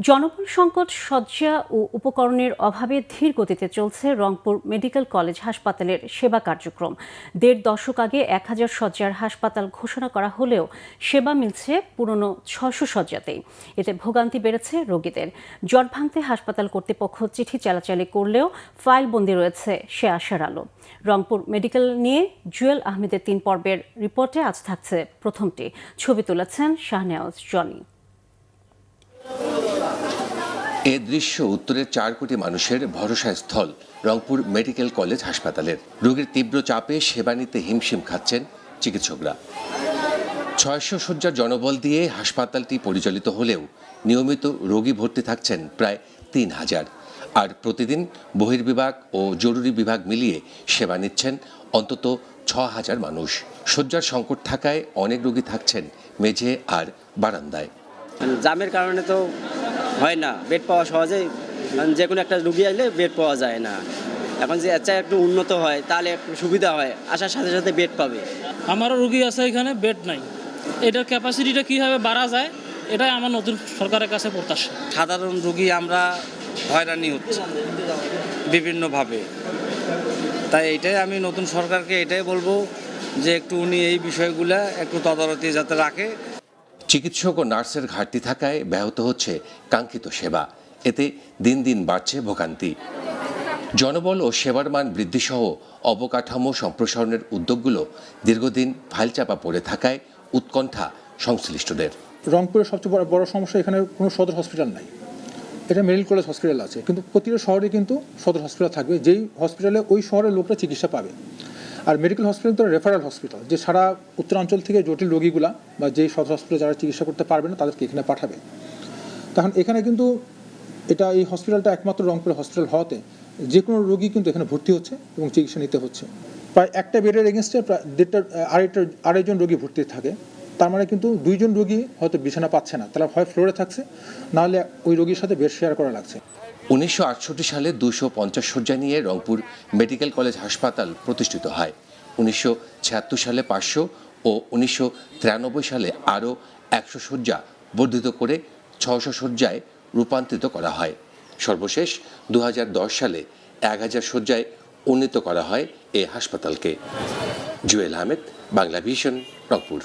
জনবল সংকট, শয্যা ও উপকরণের অভাবে ধীর গতিতে চলছে রংপুর মেডিকেল কলেজ হাসপাতালের সেবা কার্যক্রম। ১.৫ দশক আগে ১,০০০ শয্যার হাসপাতাল ঘোষণা করা হলেও সেবা মিলছে পুরনো ৬০০ শয্যাতেই। এতে ভোগান্তি বেড়েছে রোগীদের। জট ভাঙতে হাসপাতাল কর্তৃপক্ষ চিঠি চালাচালি করলেও ফাইলবন্দি রয়েছে সে আশার আলো। রংপুর মেডিকেল নিয়ে জুয়েল আহমেদের ৩ পর্বের রিপোর্টে আজ থাকছে প্রথমটি। ছবি তুলেছেন শাহনেওয়াজ জনি। এ দৃশ্য উত্তরের ৪ কোটি মানুষের ভরসা স্থল রংপুর মেডিকেল কলেজ হাসপাতালের। রোগীর তীব্র চাপে সেবা নিতে হিমশিম খাচ্ছেন চিকিৎসকরা। ৬০০ শয্যার জনবল দিয়ে হাসপাতালটি পরিচালিত হলেও নিয়মিত রোগী ভর্তি থাকছেন প্রায় ৩,০০০। আর প্রতিদিন বহির্বিভাগ ও জরুরি বিভাগ মিলিয়ে সেবা নিচ্ছেন অন্তত ৬,০০০ মানুষ। শয্যার সংকট থাকায় অনেক রোগী থাকছেন মেঝে আর বারান্দায়। জামের কারণে তো হয় না বেড পাওয়া সহজেই, যে কোনো একটা রুগী আসলে বেড পাওয়া যায় না। এখন যে আচ্ছা একটু উন্নত হয় তাহলে একটু সুবিধা হয়, আসার সাথে সাথে বেড পাবে। আমারও রুগী আছে এখানে, বেড নাই। এটার ক্যাপাসিটিটা কীভাবে বাড়া যায় এটাই আমার নতুন সরকারের কাছে প্রত্যাশা। সাধারণ রুগী আমরা হয়রানি হচ্ছে বিভিন্নভাবে, তাই এটাই আমি নতুন সরকারকে এটাই বলবো যে একটু উনি এই বিষয়গুলো একটু তদারকি যাতে রাখে। চিকিৎসক ও নার্সের ঘাটতি থাকায় ব্যাহত হচ্ছে কাঙ্ক্ষিত সেবা। এতে দিন দিন বাড়ছে ভোগান্তি। জনবল ও সেবার মান বৃদ্ধিসহ অবকাঠামো সম্প্রসারণের উদ্যোগগুলো দীর্ঘদিন ফাইলচাপা পড়ে থাকায় উৎকণ্ঠা সংশ্লিষ্টদের। রংপুরের সবচেয়ে বড় সমস্যা, এখানে কোনো সদর হসপিটাল নাই। এটা মেডিকেল কলেজ হসপিটাল আছে, কিন্তু প্রতিটা শহরে কিন্তু সদর হসপিটাল থাকবে, যেই হসপিটালে ওই শহরের লোকরা চিকিৎসা পাবে। আর মেডিকেল হসপিটাল তো রেফারেল হসপিটাল, যে সারা উত্তরাঞ্চল থেকে জটিল রোগীগুলা বা যেই সদর হসপিটালে যারা চিকিৎসা করতে পারবে না তাদেরকে এখানে পাঠাবে। তখন এখানে কিন্তু এই হসপিটালটা একমাত্র রংপুরের হসপিটাল হওয়াতে যে কোনো রোগী কিন্তু এখানে ভর্তি হচ্ছে এবং চিকিৎসা নিতে হচ্ছে। প্রায় একটা বেডের এগেনস্টে প্রায় আড়াইজন রোগী ভর্তি থাকে। তার মানে কিন্তু ২ জন রোগী হয়তো বিছানা পাচ্ছে না, তারা হয় ফ্লোরে থাকছে, নাহলে ওই রোগীর সাথে বেড শেয়ার করা লাগছে। ১৯৬৮ সালে ২৫০ শয্যা নিয়ে রংপুর মেডিকেল কলেজ হাসপাতাল প্রতিষ্ঠিত হয়। ১৯৭৬ সালে ৫০০ ও ১৯৯৩ সালে আরও ১০০ শয্যা বর্ধিত করে ৬০০ শয্যায় রূপান্তরিত করা হয়। সর্বশেষ ২০১০ সালে ১,০০০ শয্যায় উন্নীত করা হয় এ হাসপাতালকে। জুয়েল আহমেদ, বাংলা ভিশন, রংপুর।